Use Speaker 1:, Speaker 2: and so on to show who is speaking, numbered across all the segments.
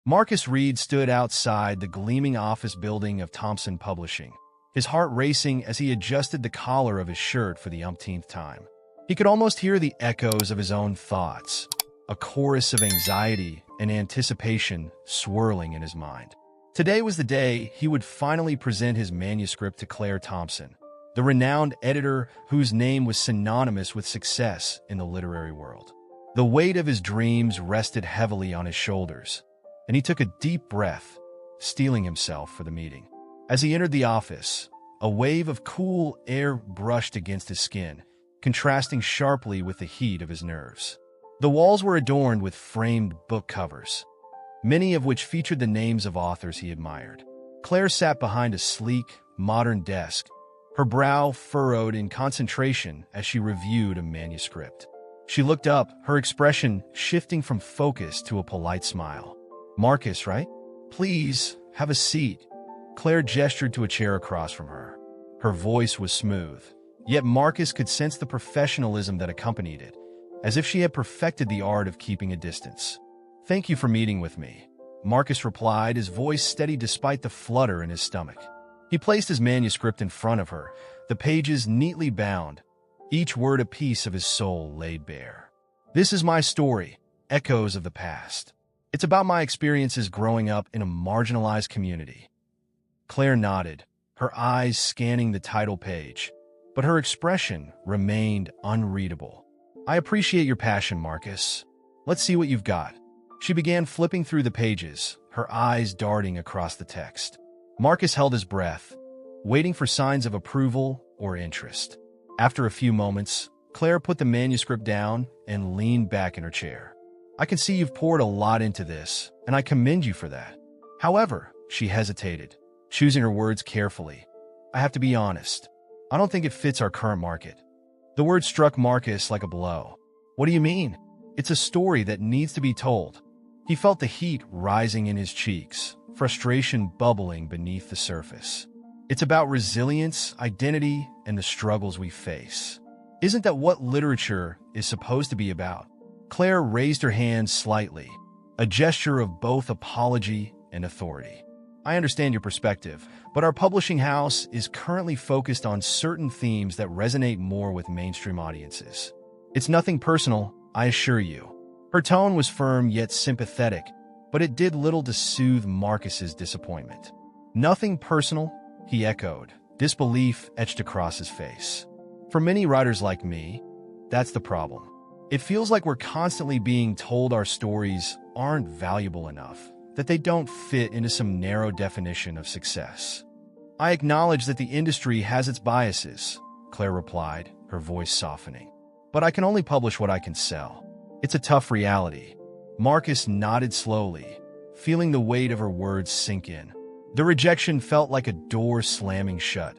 Speaker 1: Marcus Reed stood outside the gleaming office building of Thompson Publishing, his heart racing as he adjusted the collar of his shirt for the umpteenth time. He could almost hear the echoes of his own thoughts, a chorus of anxiety and anticipation swirling in his mind. Today was the day he would finally present his manuscript to Claire Thompson, the renowned editor whose name was synonymous with success in the literary world. The weight of his dreams rested heavily on his shoulders, and he took a deep breath, steeling himself for the meeting. As he entered the office, a wave of cool air brushed against his skin, contrasting sharply with the heat of his nerves. The walls were adorned with framed book covers, many of which featured the names of authors he admired. Claire sat behind a sleek, modern desk, her brow furrowed in concentration as she reviewed a manuscript. She looked up, her expression shifting from focus to a polite smile. "Marcus, right? Please, have a seat." Claire gestured to a chair across from her. Her voice was smooth, yet Marcus could sense the professionalism that accompanied it, as if she had perfected the art of keeping a distance. "Thank you for meeting with me," Marcus replied, his voice steady despite the flutter in his stomach. He placed his manuscript in front of her, the pages neatly bound, each word a piece of his soul laid bare. "This is my story, echoes of the past. It's about my experiences growing up in a marginalized community." Claire nodded, her eyes scanning the title page, but her expression remained unreadable. "I appreciate your passion, Marcus. Let's see what you've got." She began flipping through the pages, her eyes darting across the text. Marcus held his breath, waiting for signs of approval or interest. After a few moments, Claire put the manuscript down and leaned back in her chair. "I can see you've poured a lot into this, and I commend you for that. However," she hesitated, choosing her words carefully, "I have to be honest. I don't think it fits our current market." The word struck Marcus like a blow. "What do you mean?" "It's a story that needs to be told." He felt the heat rising in his cheeks, frustration bubbling beneath the surface. "It's about resilience, identity, and the struggles we face. Isn't that what literature is supposed to be about?" Claire raised her hand slightly, a gesture of both apology and authority. "I understand your perspective, but our publishing house is currently focused on certain themes that resonate more with mainstream audiences. It's nothing personal, I assure you." Her tone was firm yet sympathetic, but it did little to soothe Marcus's disappointment. "Nothing personal?" he echoed, disbelief etched across his face. "For many writers like me, that's the problem. It feels like we're constantly being told our stories aren't valuable enough, that they don't fit into some narrow definition of success." "I acknowledge that the industry has its biases," Claire replied, her voice softening. "But I can only publish what I can sell. It's a tough reality." Marcus nodded slowly, feeling the weight of her words sink in. The rejection felt like a door slamming shut,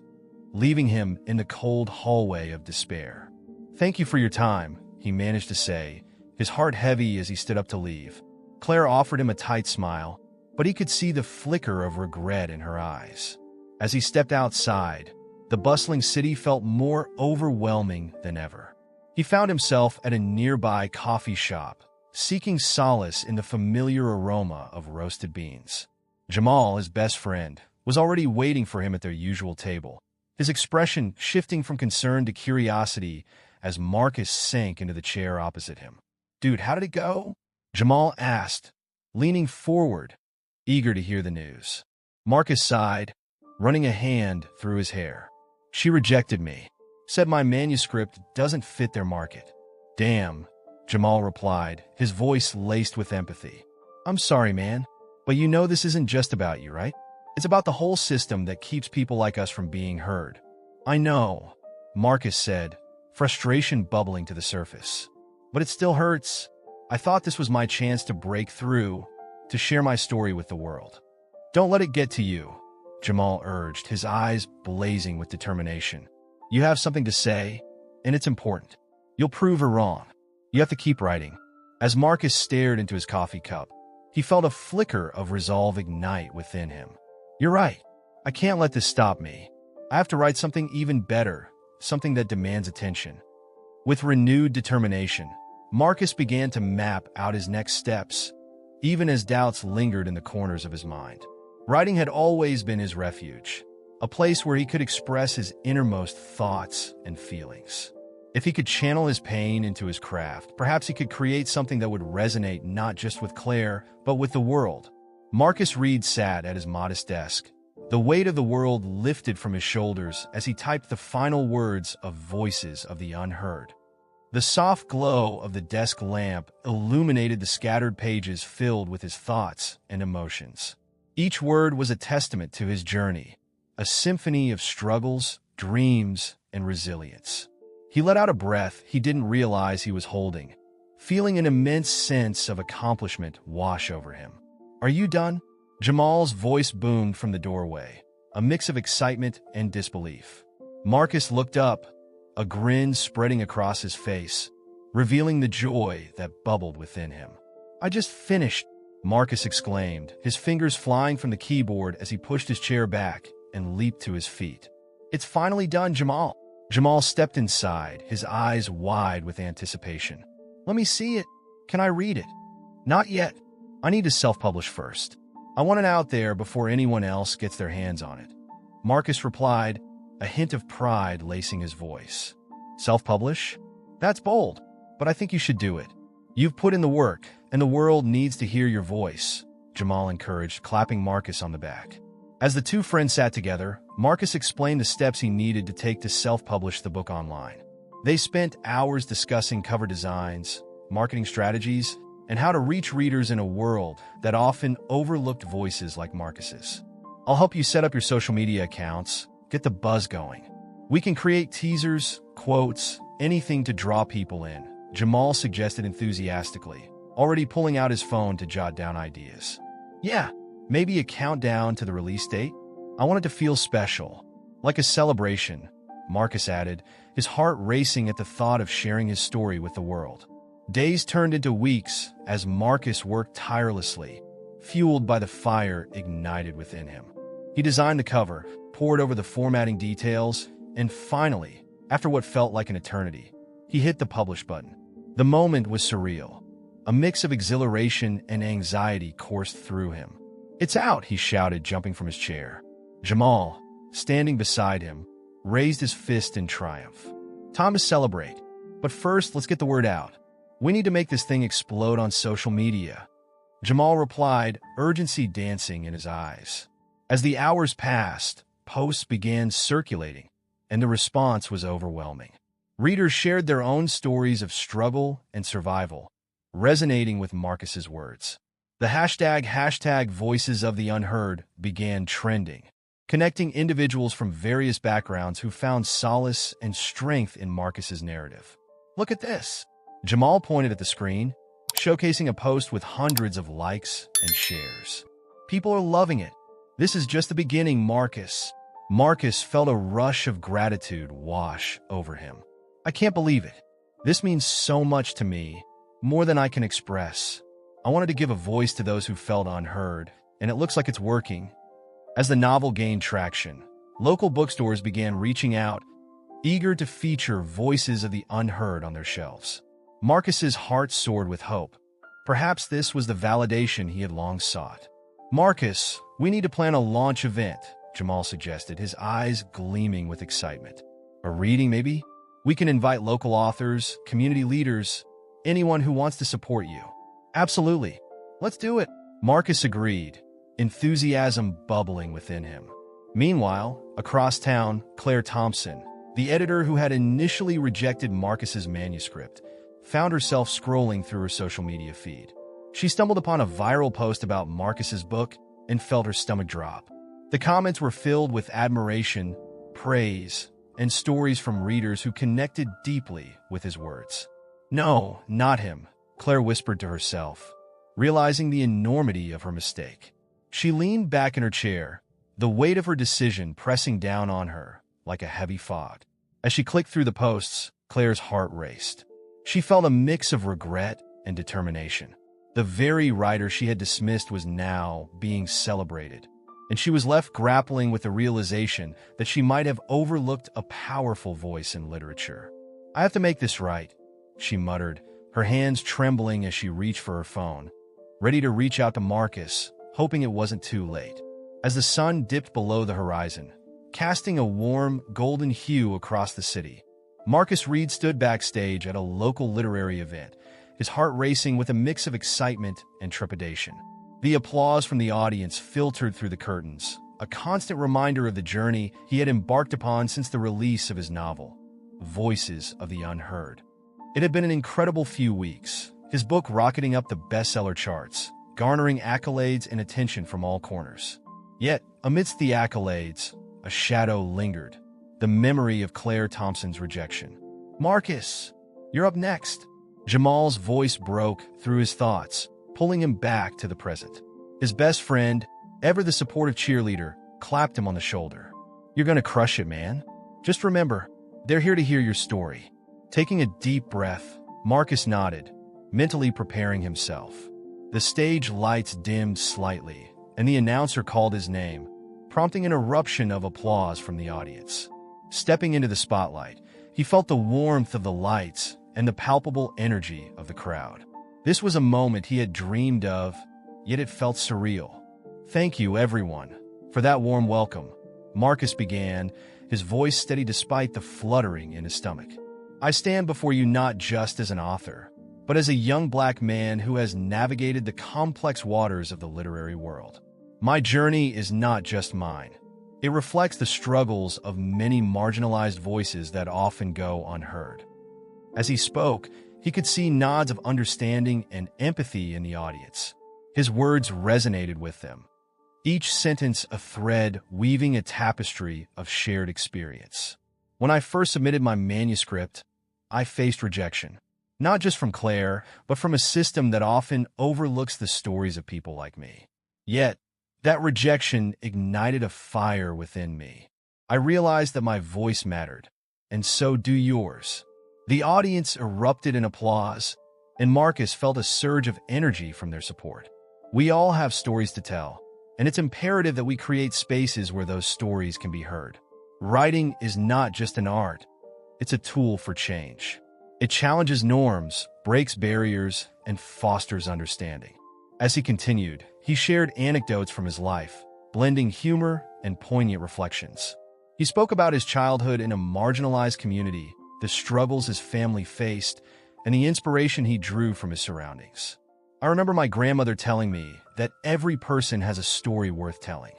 Speaker 1: leaving him in the cold hallway of despair. "Thank you for your time," he managed to say, his heart heavy as he stood up to leave. Claire offered him a tight smile, but he could see the flicker of regret in her eyes. As he stepped outside, the bustling city felt more overwhelming than ever. He found himself at a nearby coffee shop, seeking solace in the familiar aroma of roasted beans. Jamal, his best friend, was already waiting for him at their usual table, his expression shifting from concern to curiosity as Marcus sank into the chair opposite him. "Dude, how did it go?" Jamal asked, leaning forward, eager to hear the news. Marcus sighed, running a hand through his hair. "She rejected me, said my manuscript doesn't fit their market." "Damn," Jamal replied, his voice laced with empathy. "I'm sorry, man, but you know this isn't just about you, right? It's about the whole system that keeps people like us from being heard." "I know," Marcus said, frustration bubbling to the surface. "But it still hurts. I thought this was my chance to break through, to share my story with the world." "Don't let it get to you," Jamal urged, his eyes blazing with determination. "You have something to say, and it's important. You'll prove her wrong. You have to keep writing." As Marcus stared into his coffee cup, he felt a flicker of resolve ignite within him. "You're right. I can't let this stop me. I have to write something even better, something that demands attention." With renewed determination, Marcus began to map out his next steps, even as doubts lingered in the corners of his mind. Writing had always been his refuge, a place where he could express his innermost thoughts and feelings. If he could channel his pain into his craft, perhaps he could create something that would resonate not just with Claire, but with the world. Marcus Reed sat at his modest desk. The weight of the world lifted from his shoulders as he typed the final words of Voices of the Unheard. The soft glow of the desk lamp illuminated the scattered pages filled with his thoughts and emotions. Each word was a testament to his journey, a symphony of struggles, dreams, and resilience. He let out a breath he didn't realize he was holding, feeling an immense sense of accomplishment wash over him. "Are you done?" Jamal's voice boomed from the doorway, a mix of excitement and disbelief. Marcus looked up, a grin spreading across his face, revealing the joy that bubbled within him. "I just finished," Marcus exclaimed, his fingers flying from the keyboard as he pushed his chair back and leaped to his feet. "It's finally done, Jamal." Jamal stepped inside, his eyes wide with anticipation. "Let me see it. Can I read it?" "Not yet. I need to self-publish first. I want it out there before anyone else gets their hands on it," Marcus replied, a hint of pride lacing his voice. "Self-publish? That's bold, but I think you should do it. You've put in the work, and the world needs to hear your voice," Jamal encouraged, clapping Marcus on the back. As the two friends sat together, Marcus explained the steps he needed to take to self-publish the book online. They spent hours discussing cover designs, marketing strategies, and how to reach readers in a world that often overlooked voices like Marcus's. "I'll help you set up your social media accounts, get the buzz going. We can create teasers, quotes, anything to draw people in," Jamal suggested enthusiastically, already pulling out his phone to jot down ideas. "Yeah, maybe a countdown to the release date? I want it to feel special, like a celebration," Marcus added, his heart racing at the thought of sharing his story with the world. Days turned into weeks as Marcus worked tirelessly, fueled by the fire ignited within him. He designed the cover, pored over the formatting details, and finally, after what felt like an eternity, he hit the publish button. The moment was surreal. A mix of exhilaration and anxiety coursed through him. "It's out," he shouted, jumping from his chair. Jamal, standing beside him, raised his fist in triumph. "Time to celebrate. But first, let's get the word out. We need to make this thing explode on social media," Jamal replied, urgency dancing in his eyes. As the hours passed, posts began circulating, and the response was overwhelming. Readers shared their own stories of struggle and survival, resonating with Marcus's words. The hashtag Voices of the Unheard began trending, connecting individuals from various backgrounds who found solace and strength in Marcus's narrative. "Look at this," Jamal pointed at the screen, showcasing a post with hundreds of likes and shares. "People are loving it. This is just the beginning, Marcus." Marcus felt a rush of gratitude wash over him. "I can't believe it. This means so much to me, more than I can express. I wanted to give a voice to those who felt unheard, and it looks like it's working." As the novel gained traction, local bookstores began reaching out, eager to feature Voices of the Unheard on their shelves. Marcus's heart soared with hope. Perhaps this was the validation he had long sought. "Marcus, we need to plan a launch event," Jamal suggested, his eyes gleaming with excitement. "A reading, maybe? We can invite local authors, community leaders, anyone who wants to support you." "Absolutely. Let's do it," Marcus agreed, enthusiasm bubbling within him. Meanwhile, across town, Claire Thompson, the editor who had initially rejected Marcus's manuscript, found herself scrolling through her social media feed. She stumbled upon a viral post about Marcus's book and felt her stomach drop. The comments were filled with admiration, praise, and stories from readers who connected deeply with his words. "No, not him," Claire whispered to herself, realizing the enormity of her mistake. She leaned back in her chair, the weight of her decision pressing down on her like a heavy fog. As she clicked through the posts, Claire's heart raced. She felt a mix of regret and determination. The very writer she had dismissed was now being celebrated, and she was left grappling with the realization that she might have overlooked a powerful voice in literature. "I have to make this right," she muttered, her hands trembling as she reached for her phone. ready to reach out to Marcus, hoping it wasn't too late. As the sun dipped below the horizon, casting a warm, golden hue across the city, Marcus Reed stood backstage at a local literary event, his heart racing with a mix of excitement and trepidation. The applause from the audience filtered through the curtains, a constant reminder of the journey he had embarked upon since the release of his novel, Voices of the Unheard. It had been an incredible few weeks, his book rocketing up the bestseller charts, garnering accolades and attention from all corners. Yet, amidst the accolades, a shadow lingered, the memory of Claire Thompson's rejection. "Marcus, you're up next." Jamal's voice broke through his thoughts, pulling him back to the present. His best friend, ever the supportive cheerleader, clapped him on the shoulder. "You're gonna crush it, man. Just remember, they're here to hear your story." Taking a deep breath, Marcus nodded, mentally preparing himself. The stage lights dimmed slightly, and the announcer called his name, prompting an eruption of applause from the audience. Stepping into the spotlight, he felt the warmth of the lights and the palpable energy of the crowd. This was a moment he had dreamed of, yet it felt surreal. "Thank you, everyone, for that warm welcome," Marcus began, his voice steady despite the fluttering in his stomach. "I stand before you not just as an author, but as a young black man who has navigated the complex waters of the literary world. My journey is not just mine. It reflects the struggles of many marginalized voices that often go unheard." As he spoke, he could see nods of understanding and empathy in the audience. His words resonated with them, each sentence a thread weaving a tapestry of shared experience. "When I first submitted my manuscript, I faced rejection. Not just from Claire, but from a system that often overlooks the stories of people like me. Yet, that rejection ignited a fire within me. I realized that my voice mattered, and so do yours." The audience erupted in applause, and Marcus felt a surge of energy from their support. We all have stories to tell, and it's imperative that we create spaces where those stories can be heard. Writing is not just an art, it's a tool for change. It challenges norms, breaks barriers, and fosters understanding. As he continued, he shared anecdotes from his life, blending humor and poignant reflections. He spoke about his childhood in a marginalized community, the struggles his family faced, and the inspiration he drew from his surroundings. "I remember my grandmother telling me that every person has a story worth telling.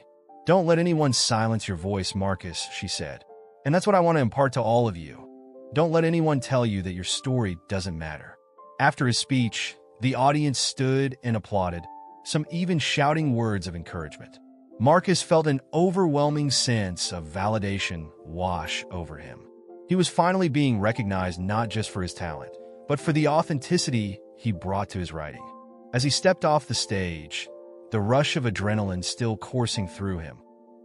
Speaker 1: Don't let anyone silence your voice, Marcus," she said. "And that's what I want to impart to all of you. Don't let anyone tell you that your story doesn't matter." After his speech, the audience stood and applauded, some even shouting words of encouragement. Marcus felt an overwhelming sense of validation wash over him. He was finally being recognized not just for his talent, but for the authenticity he brought to his writing. As he stepped off the stage, the rush of adrenaline still coursing through him,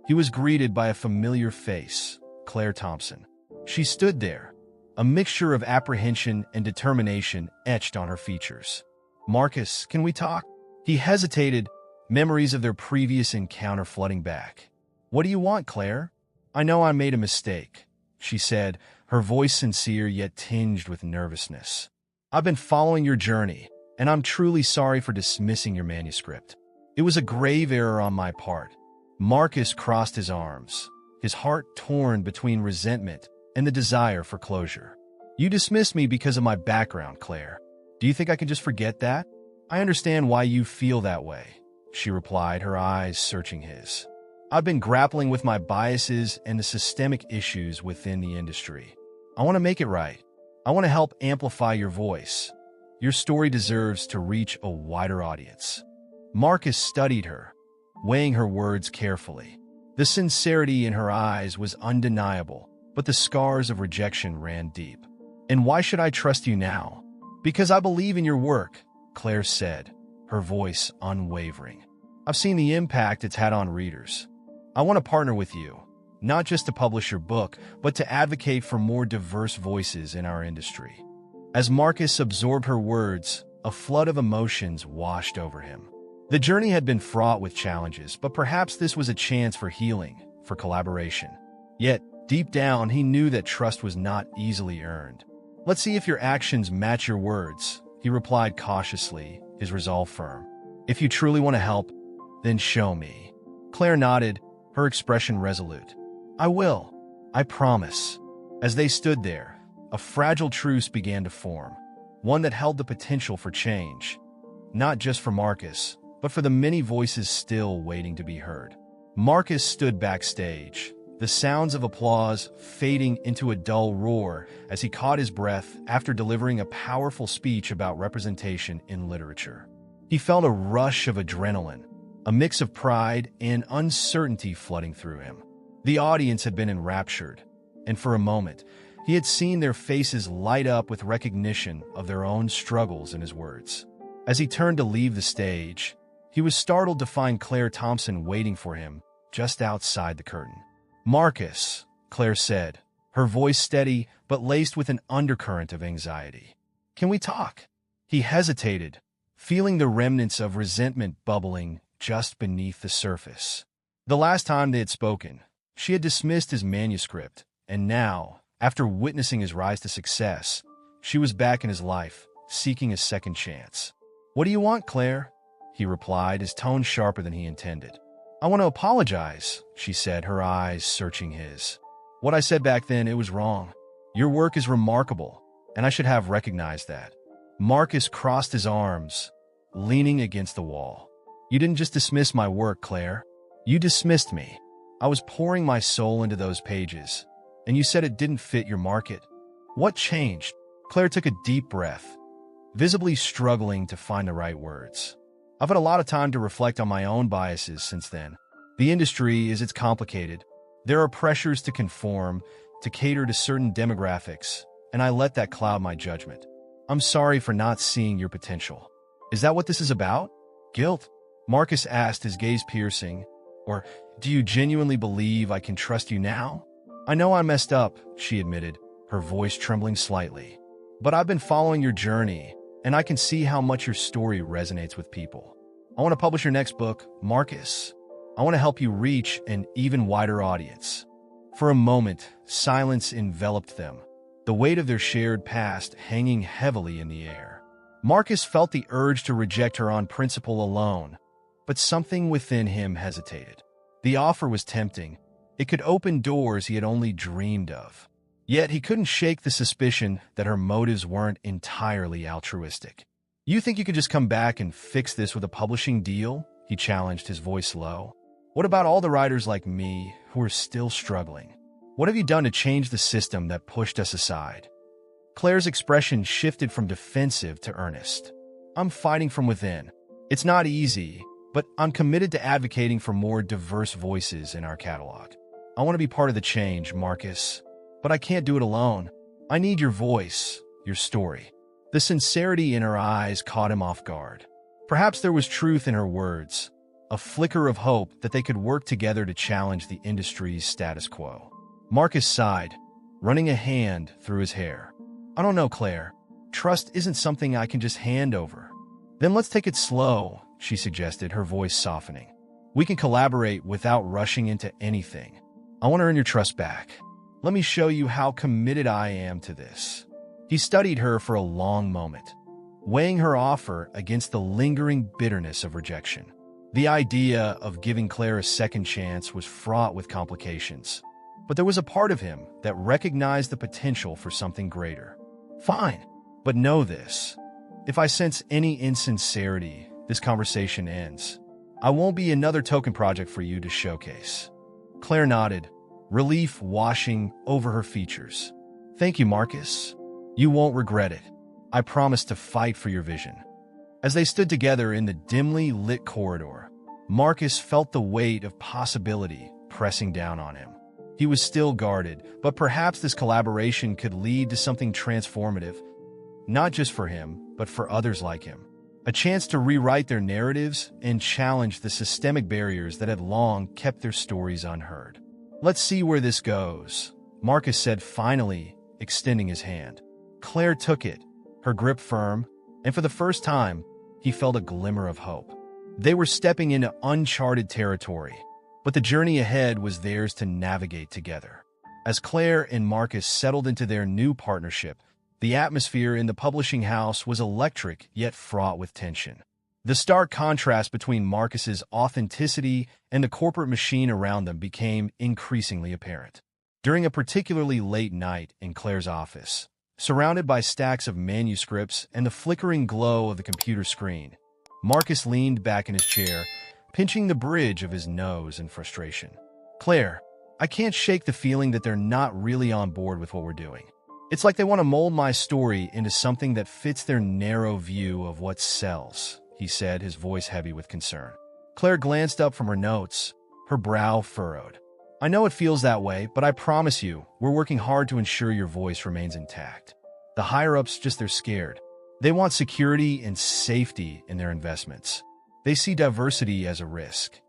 Speaker 1: he was greeted by a familiar face, Claire Thompson. She stood there, a mixture of apprehension and determination etched on her features. "Marcus, can we talk?" He hesitated, memories of their previous encounter flooding back. "What do you want, Claire?" "I know I made a mistake," she said, her voice sincere yet tinged with nervousness. "I've been following your journey, and I'm truly sorry for dismissing your manuscript. It was a grave error on my part." Marcus crossed his arms, his heart torn between resentment and the desire for closure. "You dismissed me because of my background, Claire. Do you think I can just forget that?" "I understand why you feel that way," she replied, her eyes searching his. "I've been grappling with my biases and the systemic issues within the industry. I want to make it right. I want to help amplify your voice. Your story deserves to reach a wider audience." Marcus studied her, weighing her words carefully. The sincerity in her eyes was undeniable, but the scars of rejection ran deep. "And why should I trust you now?" "Because I believe in your work," Claire said, her voice unwavering. "I've seen the impact it's had on readers. I want to partner with you, not just to publish your book, but to advocate for more diverse voices in our industry." As Marcus absorbed her words, a flood of emotions washed over him. The journey had been fraught with challenges, but perhaps this was a chance for healing, for collaboration. Yet, deep down, he knew that trust was not easily earned. "Let's see if your actions match your words," he replied cautiously, his resolve firm. If you truly want to help, then show me. Claire nodded, her expression resolute. I will. I promise. As they stood there, a fragile truce began to form, one that held the potential for change, not just for Marcus, but for the many voices still waiting to be heard. Marcus stood backstage, the sounds of applause fading into a dull roar as he caught his breath after delivering a powerful speech about representation in literature. He felt a rush of adrenaline, a mix of pride and uncertainty flooding through him. The audience had been enraptured, and for a moment, he had seen their faces light up with recognition of their own struggles in his words. As he turned to leave the stage, he was startled to find Claire Thompson waiting for him just outside the curtain. Marcus, Claire said, her voice steady but laced with an undercurrent of anxiety. Can we talk? He hesitated, feeling the remnants of resentment bubbling just beneath the surface. The last time they had spoken, she had dismissed his manuscript, and now, after witnessing his rise to success, she was back in his life, seeking a second chance. What do you want, Claire? He replied, his tone sharper than he intended. I want to apologize, she said, her eyes searching his. What I said back then, it was wrong. Your work is remarkable, and I should have recognized that. Marcus crossed his arms, leaning against the wall. You didn't just dismiss my work, Claire. You dismissed me. I was pouring my soul into those pages, and you said it didn't fit your market. What changed? Claire took a deep breath, visibly struggling to find the right words. I've had a lot of time to reflect on my own biases since then. The industry it's complicated. There are pressures to conform, to cater to certain demographics, and I let that cloud my judgment. I'm sorry for not seeing your potential. Is that what this is about? Guilt? Marcus asked, his gaze piercing. Or, do you genuinely believe I can trust you now? I know I messed up, she admitted, her voice trembling slightly. But I've been following your journey, and I can see how much your story resonates with people. I want to publish your next book, Marcus. I want to help you reach an even wider audience. For a moment, silence enveloped them, the weight of their shared past hanging heavily in the air. Marcus felt the urge to reject her on principle alone, but something within him hesitated. The offer was tempting. It could open doors he had only dreamed of. Yet he couldn't shake the suspicion that her motives weren't entirely altruistic. You think you could just come back and fix this with a publishing deal? He challenged, his voice low. What about all the writers like me who are still struggling? What have you done to change the system that pushed us aside? Claire's expression shifted from defensive to earnest. I'm fighting from within. It's not easy, but I'm committed to advocating for more diverse voices in our catalog. I want to be part of the change, Marcus. But I can't do it alone. I need your voice, your story. The sincerity in her eyes caught him off guard. Perhaps there was truth in her words, a flicker of hope that they could work together to challenge the industry's status quo. Marcus sighed, running a hand through his hair. I don't know, Claire. Trust isn't something I can just hand over. Then let's take it slow, she suggested, her voice softening. We can collaborate without rushing into anything. I want to earn your trust back. Let me show you how committed I am to this. He studied her for a long moment, weighing her offer against the lingering bitterness of rejection. The idea of giving Claire a second chance was fraught with complications, but there was a part of him that recognized the potential for something greater. Fine, but know this. If I sense any insincerity, this conversation ends. I won't be another token project for you to showcase. Claire nodded, relief washing over her features. Thank you, Marcus. You won't regret it. I promise to fight for your vision. As they stood together in the dimly lit corridor, Marcus felt the weight of possibility pressing down on him. He was still guarded, but perhaps this collaboration could lead to something transformative, not just for him, but for others like him. A chance to rewrite their narratives and challenge the systemic barriers that had long kept their stories unheard. Let's see where this goes, Marcus said, finally extending his hand. Claire took it, her grip firm, and for the first time, he felt a glimmer of hope. They were stepping into uncharted territory, but the journey ahead was theirs to navigate together. As Claire and Marcus settled into their new partnership, the atmosphere in the publishing house was electric yet fraught with tension. The stark contrast between Marcus's authenticity and the corporate machine around them became increasingly apparent. During a particularly late night in Claire's office, surrounded by stacks of manuscripts and the flickering glow of the computer screen, Marcus leaned back in his chair, pinching the bridge of his nose in frustration. "Claire, I can't shake the feeling that they're not really on board with what we're doing. It's like they want to mold my story into something that fits their narrow view of what sells," he said, his voice heavy with concern. Claire glanced up from her notes, her brow furrowed. "I know it feels that way, but I promise you, we're working hard to ensure your voice remains intact." The higher-ups they're scared. They want security and safety in their investments. They see diversity as a risk.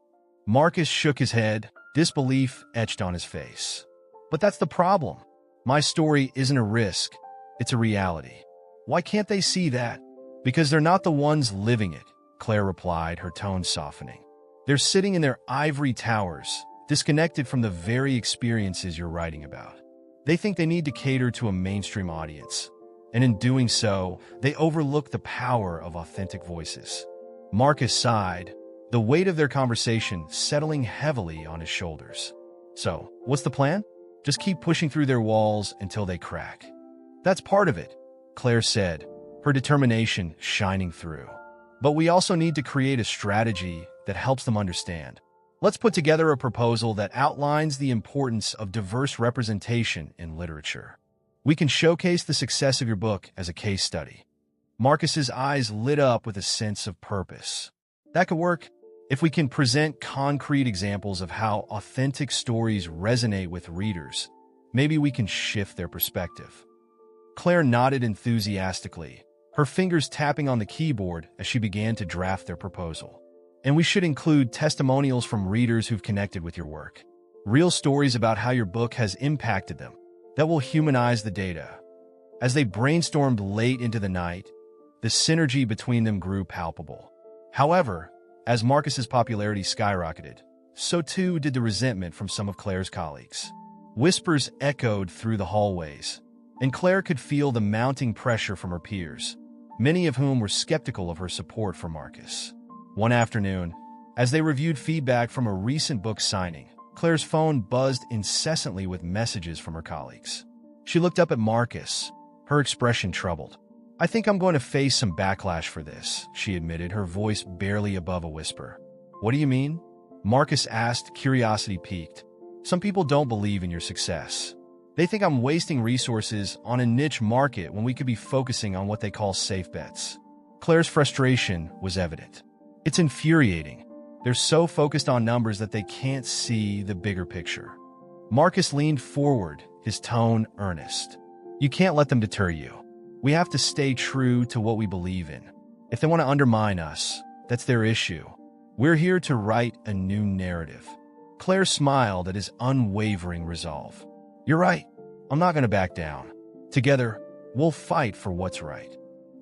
Speaker 1: Marcus shook his head, disbelief etched on his face. "But that's the problem. My story isn't a risk, it's a reality." "Why can't they see that?" "Because they're not the ones living it," Claire replied, her tone softening. "They're sitting in their ivory towers, disconnected from the very experiences you're writing about. They think they need to cater to a mainstream audience, and in doing so, they overlook the power of authentic voices." Marcus sighed, the weight of their conversation settling heavily on his shoulders. "So, what's the plan? Just keep pushing through their walls until they crack." "That's part of it," Claire said, her determination shining through. "But we also need to create a strategy that helps them understand. Let's put together a proposal that outlines the importance of diverse representation in literature. We can showcase the success of your book as a case study." Marcus's eyes lit up with a sense of purpose. "That could work. If we can present concrete examples of how authentic stories resonate with readers, maybe we can shift their perspective." Claire nodded enthusiastically, her fingers tapping on the keyboard as she began to draft their proposal. "And we should include testimonials from readers who've connected with your work. Real stories about how your book has impacted them. That will humanize the data." As they brainstormed late into the night, the synergy between them grew palpable. However, as Marcus's popularity skyrocketed, so too did the resentment from some of Claire's colleagues. Whispers echoed through the hallways, and Claire could feel the mounting pressure from her peers, many of whom were skeptical of her support for Marcus. One afternoon, as they reviewed feedback from a recent book signing, Claire's phone buzzed incessantly with messages from her colleagues. She looked up at Marcus, her expression troubled. "I think I'm going to face some backlash for this," she admitted, her voice barely above a whisper. "What do you mean?" Marcus asked, curiosity piqued. "Some people don't believe in your success. They think I'm wasting resources on a niche market when we could be focusing on what they call safe bets." Claire's frustration was evident. "It's infuriating. They're so focused on numbers that they can't see the bigger picture." Marcus leaned forward, his tone earnest. "You can't let them deter you. We have to stay true to what we believe in. If they want to undermine us, that's their issue. We're here to write a new narrative." Claire smiled at his unwavering resolve. "You're right. I'm not going to back down. Together, we'll fight for what's right."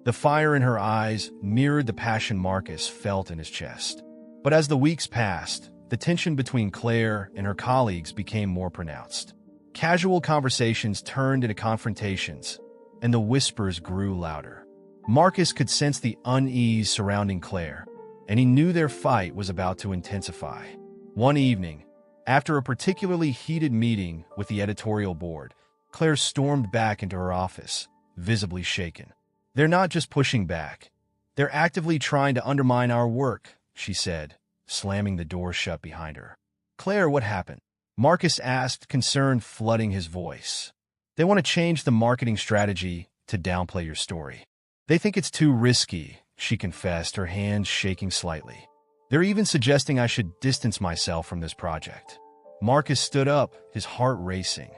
Speaker 1: The fire in her eyes mirrored the passion Marcus felt in his chest. But as the weeks passed, the tension between Claire and her colleagues became more pronounced. Casual conversations turned into confrontations, and the whispers grew louder. Marcus could sense the unease surrounding Claire, and he knew their fight was about to intensify. One evening, after a particularly heated meeting with the editorial board, Claire stormed back into her office, visibly shaken. "They're not just pushing back. They're actively trying to undermine our work," she said, slamming the door shut behind her. "Claire, what happened?" Marcus asked, concern flooding his voice. "They want to change the marketing strategy to downplay your story. They think it's too risky," she confessed, her hands shaking slightly. "They're even suggesting I should distance myself from this project." Marcus stood up, his heart racing.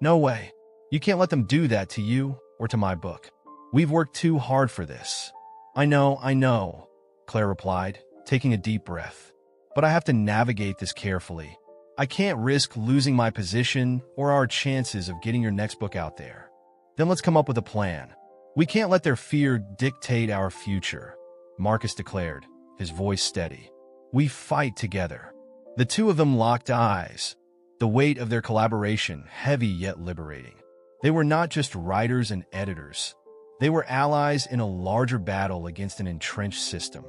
Speaker 1: "No way. You can't let them do that to you or to my book. We've worked too hard for this." I know, Claire replied, taking a deep breath. "But I have to navigate this carefully. I can't risk losing my position or our chances of getting your next book out there." "Then let's come up with a plan. We can't let their fear dictate our future," Marcus declared, his voice steady. "We fight together." The two of them locked eyes, the weight of their collaboration heavy yet liberating. They were not just writers and editors. They were allies in a larger battle against an entrenched system.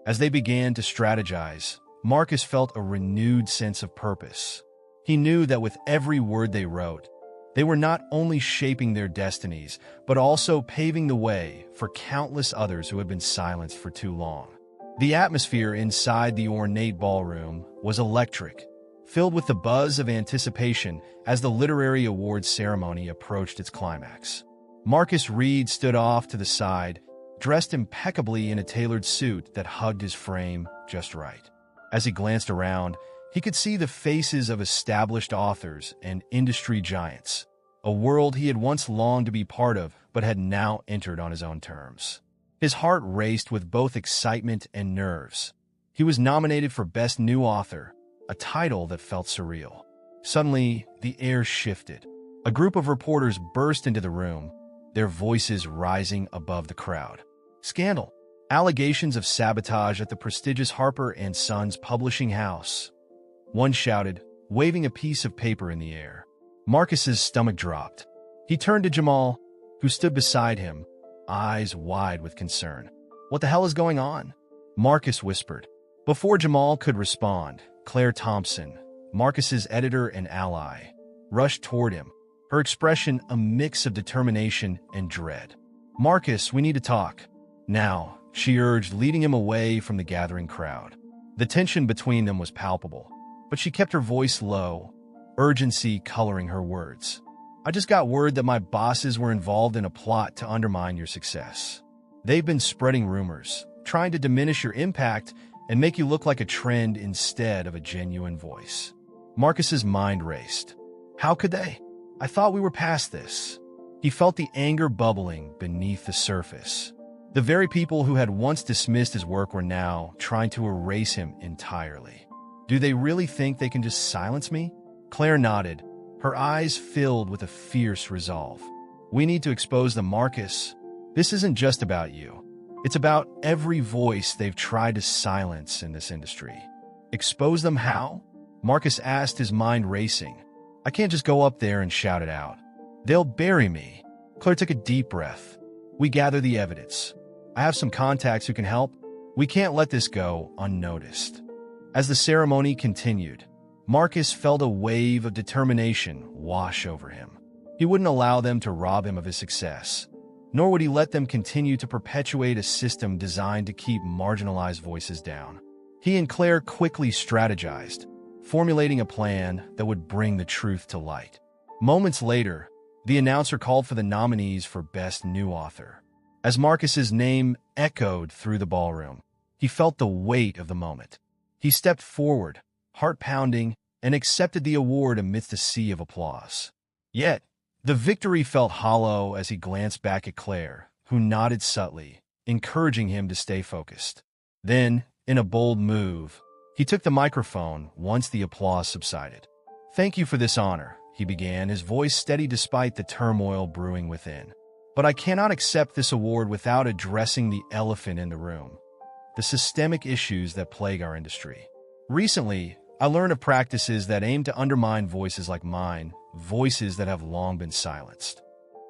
Speaker 1: As they began to strategize, Marcus felt a renewed sense of purpose. He knew that with every word they wrote, they were not only shaping their destinies, but also paving the way for countless others who had been silenced for too long. The atmosphere inside the ornate ballroom was electric, filled with the buzz of anticipation as the literary awards ceremony approached its climax. Marcus Reed stood off to the side, dressed impeccably in a tailored suit that hugged his frame just right. As he glanced around, he could see the faces of established authors and industry giants, a world he had once longed to be part of but had now entered on his own terms. His heart raced with both excitement and nerves. He was nominated for Best New Author, a title that felt surreal. Suddenly, the air shifted. A group of reporters burst into the room, their voices rising above the crowd. Scandal. Allegations of sabotage at the prestigious Harper & Sons publishing house. One shouted, waving a piece of paper in the air. Marcus's stomach dropped. He turned to Jamal, who stood beside him, eyes wide with concern. What the hell is going on? Marcus whispered. Before Jamal could respond, Claire Thompson, Marcus's editor and ally, rushed toward him, her expression a mix of determination and dread. Marcus, we need to talk. Now, she urged, leading him away from the gathering crowd. The tension between them was palpable, but she kept her voice low, urgency coloring her words. I just got word that my bosses were involved in a plot to undermine your success. They've been spreading rumors, trying to diminish your impact and make you look like a trend instead of a genuine voice. Marcus's mind raced. How could they? I thought we were past this. He felt the anger bubbling beneath the surface. The very people who had once dismissed his work were now trying to erase him entirely. Do they really think they can just silence me? Claire nodded, her eyes filled with a fierce resolve. We need to expose them, Marcus. This isn't just about you. It's about every voice they've tried to silence in this industry. Expose them how? Marcus asked, his mind racing. I can't just go up there and shout it out. They'll bury me. Claire took a deep breath. We gather the evidence. I have some contacts who can help. We can't let this go unnoticed. As the ceremony continued, Marcus felt a wave of determination wash over him. He wouldn't allow them to rob him of his success, nor would he let them continue to perpetuate a system designed to keep marginalized voices down. He and Claire quickly strategized, formulating a plan that would bring the truth to light. Moments later, the announcer called for the nominees for Best New Author. As Marcus's name echoed through the ballroom, he felt the weight of the moment. He stepped forward, heart pounding, and accepted the award amidst a sea of applause. Yet, the victory felt hollow as he glanced back at Claire, who nodded subtly, encouraging him to stay focused. Then, in a bold move, he took the microphone once the applause subsided. Thank you for this honor, he began, his voice steady despite the turmoil brewing within. But I cannot accept this award without addressing the elephant in the room, the systemic issues that plague our industry. Recently, I learned of practices that aim to undermine voices like mine, voices that have long been silenced.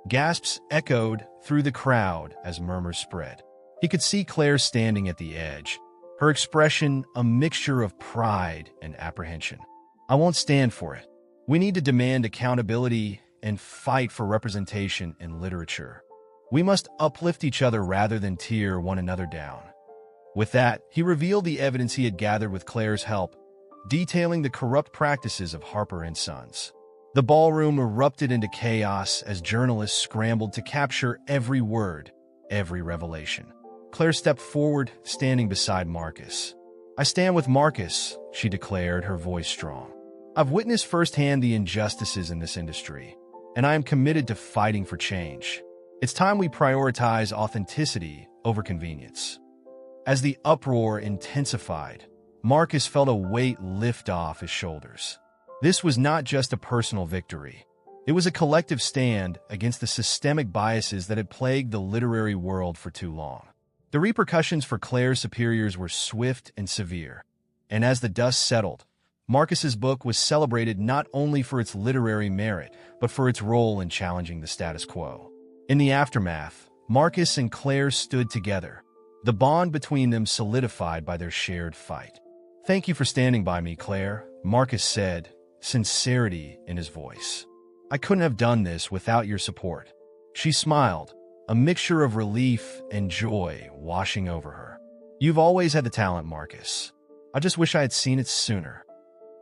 Speaker 1: Gasps echoed through the crowd as murmurs spread. He could see Claire standing at the edge, her expression a mixture of pride and apprehension. I won't stand for it. We need to demand accountability and fight for representation in literature. We must uplift each other rather than tear one another down. With that, he revealed the evidence he had gathered with Claire's help, detailing the corrupt practices of Harper & Sons. The ballroom erupted into chaos as journalists scrambled to capture every word, every revelation. Claire stepped forward, standing beside Marcus. I stand with Marcus, she declared, her voice strong. I've witnessed firsthand the injustices in this industry, and I am committed to fighting for change. It's time we prioritize authenticity over convenience. As the uproar intensified, Marcus felt a weight lift off his shoulders. This was not just a personal victory. It was a collective stand against the systemic biases that had plagued the literary world for too long. The repercussions for Claire's superiors were swift and severe, and as the dust settled, Marcus's book was celebrated not only for its literary merit, but for its role in challenging the status quo. In the aftermath, Marcus and Claire stood together, the bond between them solidified by their shared fight. "Thank you for standing by me, Claire," Marcus said, sincerity in his voice. "I couldn't have done this without your support." She smiled, a mixture of relief and joy washing over her. "You've always had the talent, Marcus. I just wish I had seen it sooner."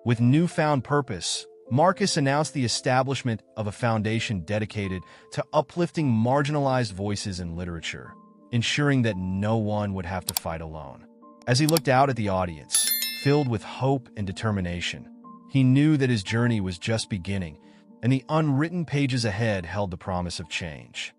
Speaker 1: With newfound purpose, Marcus announced the establishment of a foundation dedicated to uplifting marginalized voices in literature, ensuring that no one would have to fight alone. As he looked out at the audience, filled with hope and determination, he knew that his journey was just beginning, and the unwritten pages ahead held the promise of change.